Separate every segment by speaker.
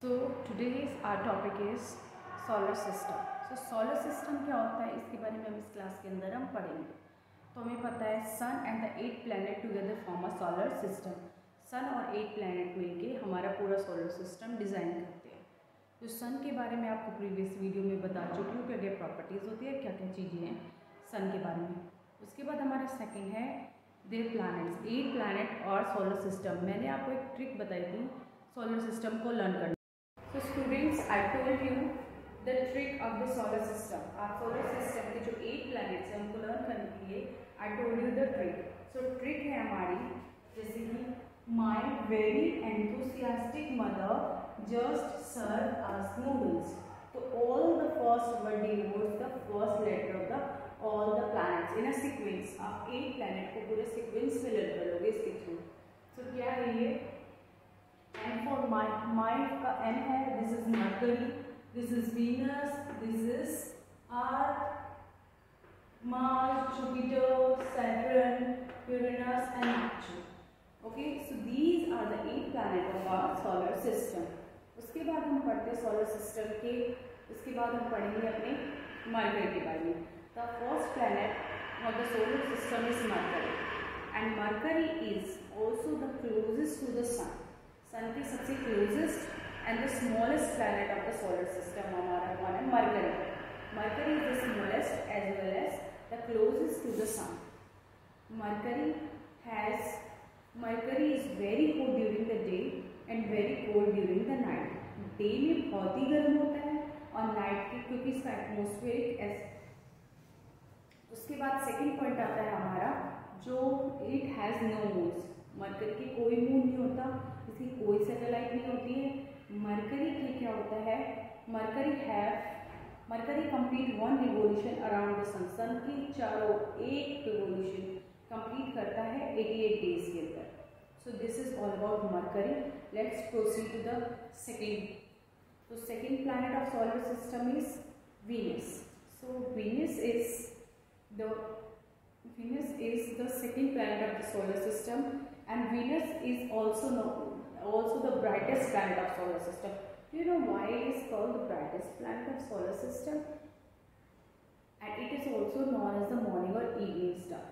Speaker 1: So today's our topic is solar system. So solar system क्या होता है इसके बारे में हम इस क्लास के अंदर हम पढ़ेंगे। तो हमें पता है sun and the 8 planet together form a solar system. Sun और 8 प्लैनेट मिलके हमारा पूरा सोलर सिस्टम डिज़ाइन करते हैं। तो सन के बारे में आपको प्रीवियस वीडियो में बता चुकी हूँ क्या क्या प्रॉपर्टीज़ होती है, क्या क्या चीज़ें हैं सन के बारे में। उसके बाद हमारा सेकेंड है देयर प्लैनेट्स, 8 प्लैनेट और सोलर सिस्टम। मैंने आपको एक ट्रिक बताई थी सोलर सिस्टम को लर्न करने। So students, I told you the trick of the solar system. आप सोलर सिस्टम के जो 8 प्लैनेट्स हैं उनको लर्न करने के लिए I told you the trick. So trick है हमारी जैसे कि my very enthusiastic mother just served us noodles. तो all the first word denotes the first letter of the all the planets in a sequence. आप 8 planet को पूरे sequence में learn कर लोगे इसके थ्रू। So क्या है ये? And for my का M है, this is Mercury, this is Venus, this is Earth, Mars, Jupiter, Saturn, Uranus and Neptune. Okay, so these are the 8 planets of our solar system. उसके बाद हम पढ़ते हैं सोलर सिस्टम के, उसके बाद हम पढ़ेंगे अपने मरकरी के बारे में। The first planet of the solar system is Mercury, and Mercury is also the closest to the sun. Sun के सबसे closest and the smallest planet of the solar system हमारा कौन है? Mercury. Mercury is the smallest as well as the closest to the sun. Mercury is very hot during the day and very cold during the night. Day में बहुत ही गर्म होता है और night के क्योंकि इसका एटमोस्फेरिक उसके बाद सेकेंड पॉइंट आता है हमारा जो it has no moons. Mercury की कोई मून नहीं होता, इसकी कोई सैटेलाइट नहीं होती है। मरकरी की क्या होता है? Mercury complete 1 revolution around the sun. Sun की चारों एक रिवोल्यूशन कंप्लीट करता है 88 डेज के अंदर। So this is all about Mercury. Let's proceed to the second. तो second planet of solar system is Venus. So Venus is the second planet of the solar system, and Venus is also the brightest planet of solar system. Do you know why it is called the brightest planet of solar system? And it is also known as the morning or evening star.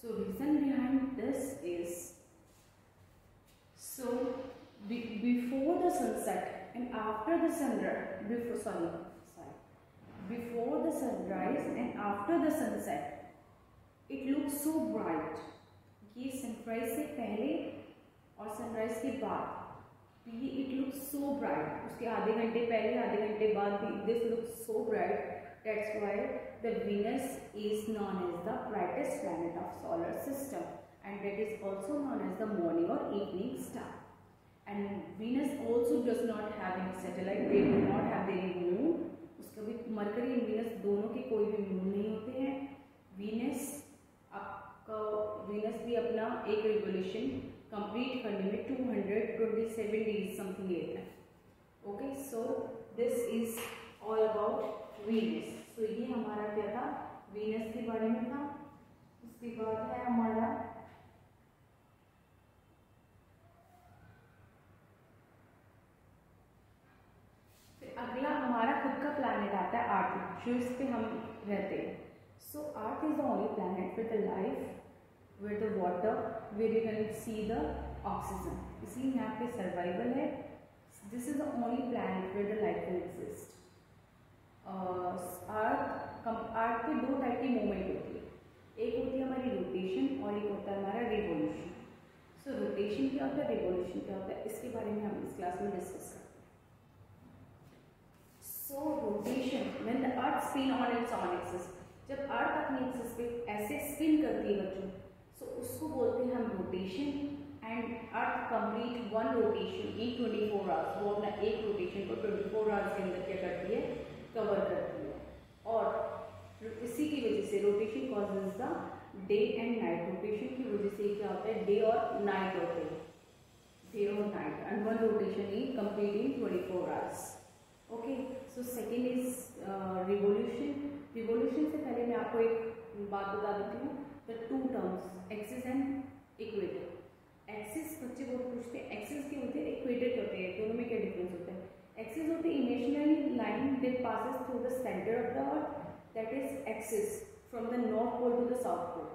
Speaker 1: So reason behind this is before the sunset and after the sunrise, before the sunrise and after the sunset, it looks so bright. ये sunrise से पहले और sunrise के बाद ये it looks so bright. उसके आधे घंटे पहले आधे घंटे बाद भी this looks so bright. That's why the Venus is known as the brightest planet of solar system and that is also known as the morning और evening star. And Venus also does not have any satellite, they do not have any moon. उसका भी mercury and Venus दोनों के कोई भी moon नहीं होते हैं। वीनस भी अपना एक रिवोल्यूशन कंप्लीट करने में 227 डेज समथिंग लेता है। Okay, so this is all about Venus. So ये हमारा क्या था? वीनस के बारे में था। उसके बाद है हमारा अगला हमारा खुद का प्लैनेट आता है अर्थ, जो इस पे हम रहते हैं। So earth is the only planet with the life, with the water, where you can see the oxygen. इसलिए यहाँ पे सर्वाइवल है। This is the only planet where the life can exist. अर्थ पे 2 टाइप की मूवमेंट होती है। एक होती है हमारी रोटेशन और एक होता है हमारा रिवोल्यूशन। सो रोटेशन क्या होता है, रिवोल्यूशन क्या होता है, इसके बारे में हम इस क्लास में डिस्कस करते हैं। So rotation when the earth spin on its on axis, जब अर्थ अपनी एक्सिस पे ऐसे स्पिन करती है बच्चों, तो उसको बोलते हैं हम rotation. And earth complete 1 rotation in 24 hours. वो अपना एक रोटेशन को 24 आवर्स के अंदर क्या करती है? कवर करती है। और इसी की वजह से rotation causes the day and night. Rotation की वजह से क्या होता है? डे और नाइट होते हैं, डे और night, and 1 rotation is complete in 24 hours. Okay, so second is revolution. Revolution से पहले मैं आपको एक बात बता देती हूँ। The 2 terms axis and equator. Axis बच्चे बहुत पूछते हैं, एक्सिस के होते हैं, इक्वेटर के होते हैं, दोनों में क्या difference axis from the north pole to the south pole.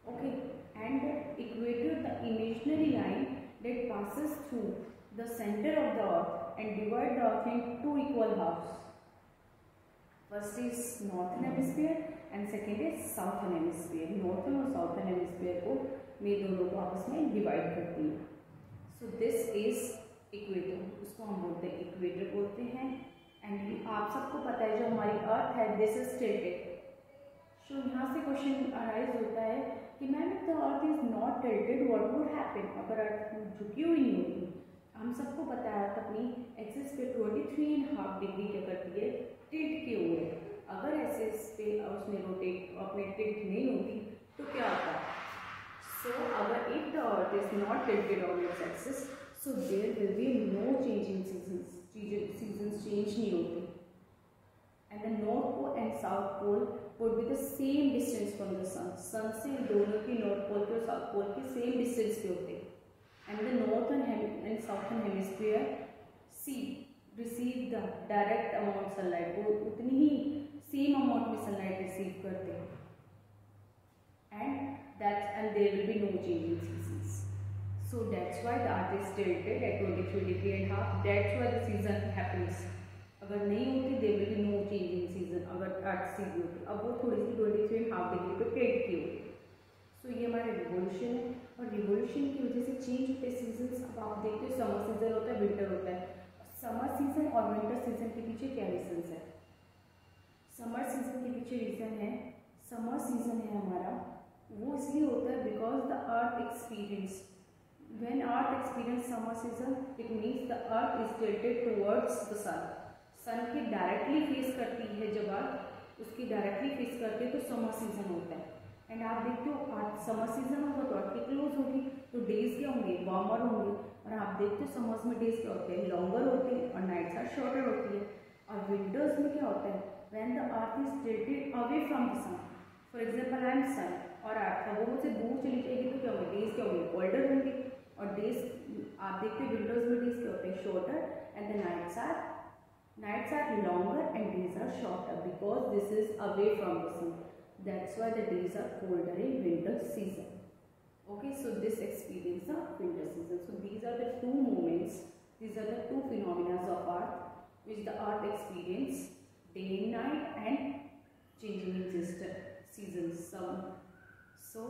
Speaker 1: Okay, and equator, the imaginary line that passes through the center of the earth and divide the earth in two equal halves. First is northern hemisphere and second is southern hemisphere. Northern और southern hemisphere को ये दोनों को आपस में divide करती है. So this is equator. उसको हम बोलते हैं equator बोलते हैं. एंड आप सबको पता है जो हमारी अर्थ है दिस इज टिल्टेड. सो यहाँ से क्वेश्चन अराइज होता है कि ma'am if the earth is not tilted what would happen. अगर अर्थ झुकी हुई नहीं होती, हम सबको पता है अर्थ अपनी एक्सिस पे 23.5 डिग्री क्या करती है, टिल्ट किए हुए. अगर एक्सिस पे उसने रोटेट अपने टिल्ट नहीं होती तो क्या होता. सो अगर if the earth is not tilted on its axis so there will be no change in seasons. Seasons change नहीं होते. And the north pole and south pole would be the same distance from the sun. Sun से दोनों की north pole के और south pole के same distance पे होते. And the northern and southern hemisphere see receive the direct amount sunlight. वो उतनी ही सेम अमाउंट में सनलाइट रिसीव करते हैं. And there will be no change in seasons. So that's why the earth is tilted at 23.5. That's why the season happens. अगर नहीं होती there will be no change in season. अगर अर्थ सीधी होती, अब वो थोड़ी सी 23.5 डिग्री पे टिल्ट की होती. सो ये हमारा रिवोल्यूशन है और रिवोल्यूशन की वजह से चेंज होते हैं सीजन्स. अब आप देखते हो समर सीजन होता है, विंटर होता है. समर सीजन और विंटर सीजन के पीछे क्या रीजन है. समर सीजन के पीछे रीजन है, समर सीजन है हमारा वो इसलिए होता है because the earth experience when earth experience summer season it means the earth is tilted towards the sun. Sun के डायरेक्टली फेस करती है. जब अर्थ उसकी डायरेक्टली फेस करती है तो समर सीजन होता है. एंड आप देखते हो अर्थ समर सीजन होगा तो अर्थ की क्लोज होगी तो डेज क्या होंगे, वार्मर होंगे. और आप देखते हो समर्स में डेज क्या होते हैं, लॉन्गर होते हैं और नाइट्स आर शॉर्टर होती है. और विंटर्स में क्या होता है, when the earth is tilted away from the sun. For example I am sun और अर्थ है वो मुझसे दूर चली जाएगी तो क्या होंगे, डेज क्या होंगे, कोल्डर होंगे. और डेज आप देखते हैं विंटर्स में डेज क्या होते हैं, shorter. And the nights are longer and days are shorter because this is away from the sun. That's why the days are colder in winter season. Okay, so this experience the winter season. So these are the two moments, these are the two phenomena of earth which the earth experience day and night and changing in seasons. So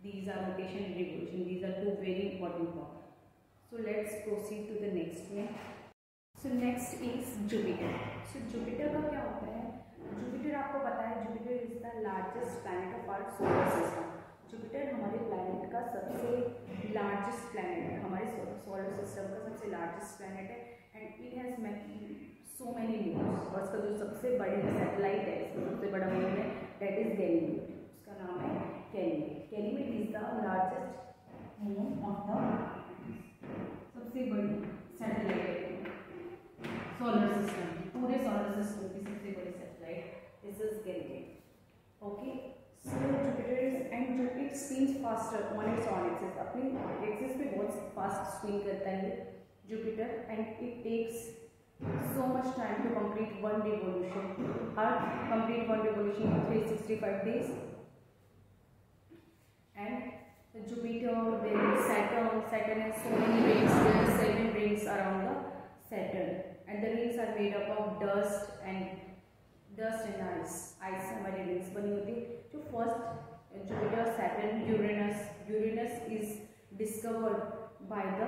Speaker 1: these are rotation and revolution. These are two very important points. So let's proceed to the next one. So next is Jupiter. So Jupiter का क्या होता है, Jupiter आपको पता है Jupiter is the largest planet of our solar system. Jupiter हमारे planet का सबसे largest planet है, हमारे solar system का सबसे largest planet है. And it has so many moons. और इसका जो सबसे बड़ी satellite है, इसका सबसे बड़ा moon है, that is Ganymede. उसका नाम है Ganymede. Ganymede is the largest moon of the सबसे बड़ी सैटेलाइट सोलर सिस्टम, पूरे सोलर सिस्टम की सबसे बड़ी satellite. This is Ganymede. Okay, so Jupiter and it spins faster on its on axis. अपनी एक्सिस पे बहुत फास्ट स्पिन करता है Jupiter. And it takes so much time to complete one revolution. Earth complete one revolution in 365 days. And Jupiter, then Saturn has so many rings. There are 7 rings around the Saturn, and the rings are made up of dust and ice. Ice से हमारी rings बनी होती है. जो first Jupiter, Saturn, Uranus is discovered by the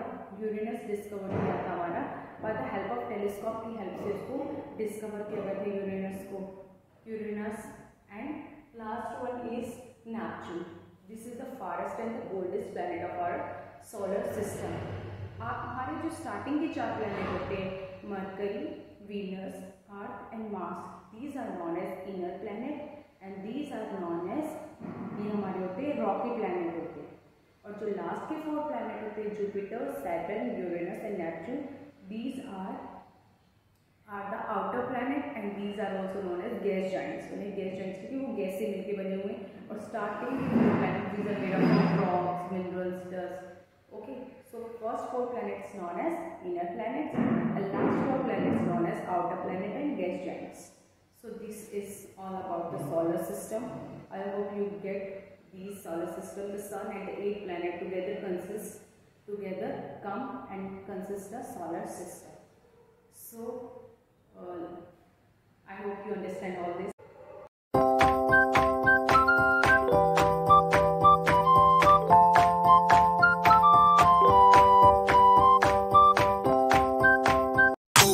Speaker 1: discovered किया था हमारा by the help of telescope की हेल्प से उसको डिस्कवर किया गया था Uranus. And last one is Neptune. This is the farthest and the oldest planet of our solar system. आप हमारे जो स्टार्टिंग के 4 प्लैनेट होते हैं, Mercury, Venus, Earth and Mars, these are known as inner planet and these are known as, ये हमारे होते हैं रॉकी प्लैनेट होते हैं. और जो लास्ट के 4 प्लैनेट होते हैं Jupiter, Saturn, Uranus and Neptune, these are the outer planet and these are also known as gas giants. उन्हें gas giants क्योंकि वो गैस से मिलके बने हुए हैं. और starting planet these are made up of rocks, minerals, dust. Okay, so first 4 planets known as inner planets and last 4 planets known as outer planet and gas giants. So this is all about the solar system. I hope you get these solar system. The sun and the 8 planets together come and consist the solar system. So I hope you understand all this.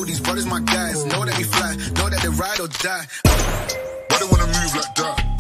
Speaker 2: These brothers my guys, know that we fly, know that they ride or die. Why they wanna move like that?